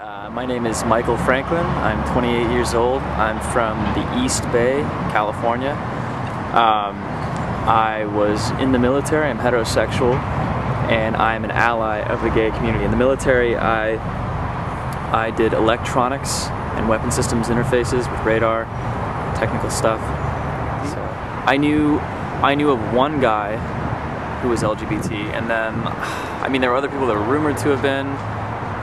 My name is Michael Franklin. I'm 28 years old. I'm from the East Bay, California. I was in the military. I'm heterosexual, and I'm an ally of the gay community. In the military, I did electronics and weapon systems interfaces with radar, technical stuff. So I knew of one guy who was LGBT, and then, I mean, there were other people that were rumored to have been,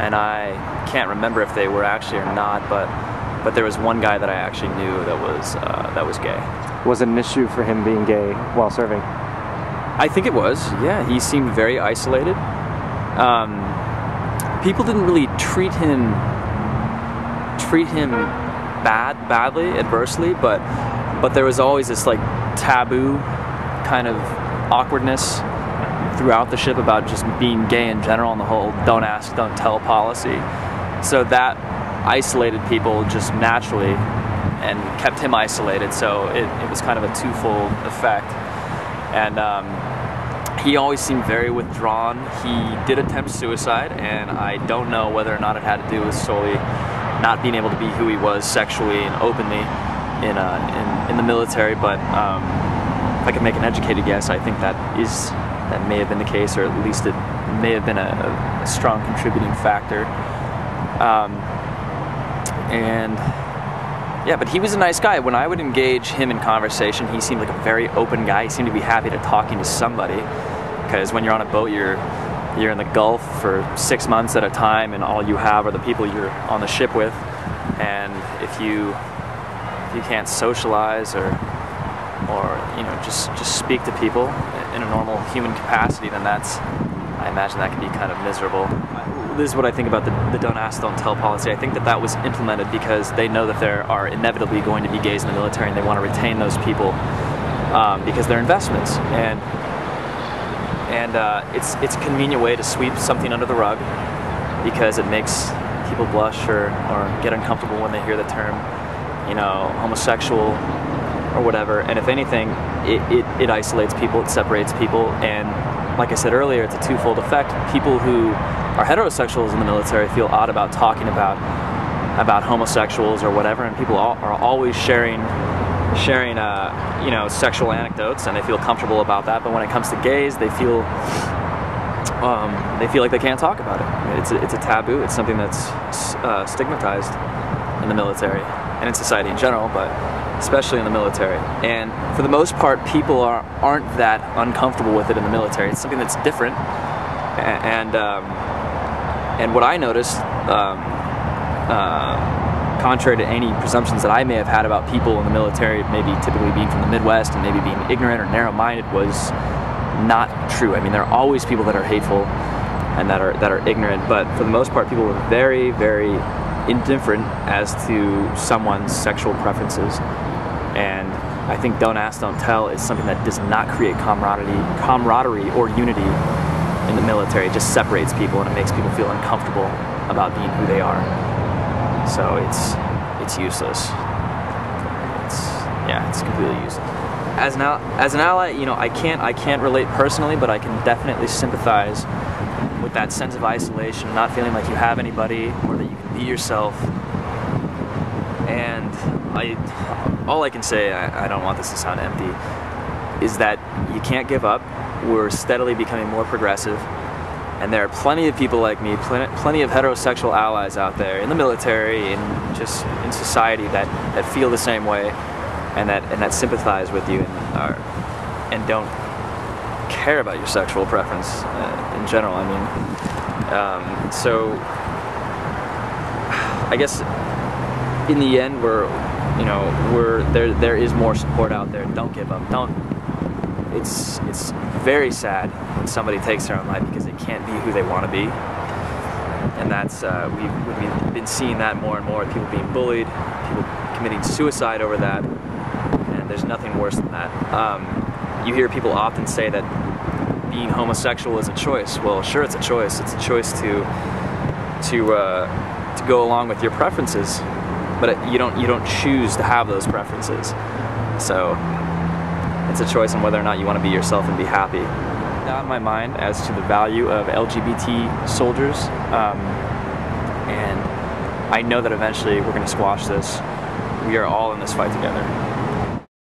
and I can't remember if they were actually or not, but there was one guy that I actually knew that was gay. Was it an issue for him being gay while serving? I think it was, yeah. He seemed very isolated. People didn't really treat him badly, adversely, but there was always this like taboo kind of awkwardness throughout the ship about just being gay in general and the whole don't ask, don't tell policy. So that isolated people just naturally and kept him isolated, so it was kind of a twofold effect. And he always seemed very withdrawn. He did attempt suicide, and I don't know whether or not it had to do with solely not being able to be who he was sexually and openly in the military, but if I could make an educated guess, I think that may have been the case, or at least it may have been a strong contributing factor. And yeah, but he was a nice guy. When I would engage him in conversation, he seemed like a very open guy. He seemed to be happy to talking to somebody, because when you're on a boat, you're in the Gulf for 6 months at a time, and all you have are the people you're on the ship with. And if you can't socialize or you know, just speak to people in a normal human capacity, then I imagine that can be kind of miserable. This is what I think about the don't ask, don't tell policy. I think that was implemented because they know that there are inevitably going to be gays in the military, and they want to retain those people because they're investments. And it's a convenient way to sweep something under the rug, because it makes people blush or get uncomfortable when they hear the term, you know, homosexual or whatever. And if anything, it isolates people, it separates people, and like I said earlier, it's a twofold effect. People who are heterosexuals in the military feel odd about talking about homosexuals or whatever, and people are always sharing you know, sexual anecdotes, and they feel comfortable about that. But when it comes to gays, they feel like they can't talk about it. It's a taboo. It's something that's stigmatized in the military and in society in general, but especially in the military. And for the most part, people aren't that uncomfortable with it in the military. It's something that's different. And what I noticed, contrary to any presumptions that I may have had about people in the military, maybe typically being from the Midwest and maybe being ignorant or narrow-minded, was not true. I mean, there are always people that are hateful and that are ignorant, but for the most part, people were very, very indifferent as to someone's sexual preferences. And I think don't ask, don't tell is something that does not create camaraderie or unity in the military. It just separates people, and it makes people feel uncomfortable about being who they are. So it's useless. It's completely useless. As an ally, you know, I can't relate personally, but I can definitely sympathize with that sense of isolation, not feeling like you have anybody or that you can be yourself. And all I can say, I don't want this to sound empty, is that you can't give up. We're steadily becoming more progressive, and there are plenty of people like me, plenty of heterosexual allies out there in the military and just in society that feel the same way, and that sympathize with you and don't care about your sexual preference in general. I mean, so I guess in the end, there is more support out there. Don't give up. It's very sad when somebody takes their own life because they can't be who they want to be, and that's we've been seeing that more and more. People being bullied, people committing suicide over that, and there's nothing worse than that. You hear people often say that being homosexual is a choice. Well, sure, it's a choice. It's a choice to go along with your preferences, but you don't choose to have those preferences. So it's a choice on whether or not you want to be yourself and be happy. Not in my mind as to the value of LGBT soldiers, and I know that eventually we're going to squash this. We are all in this fight together.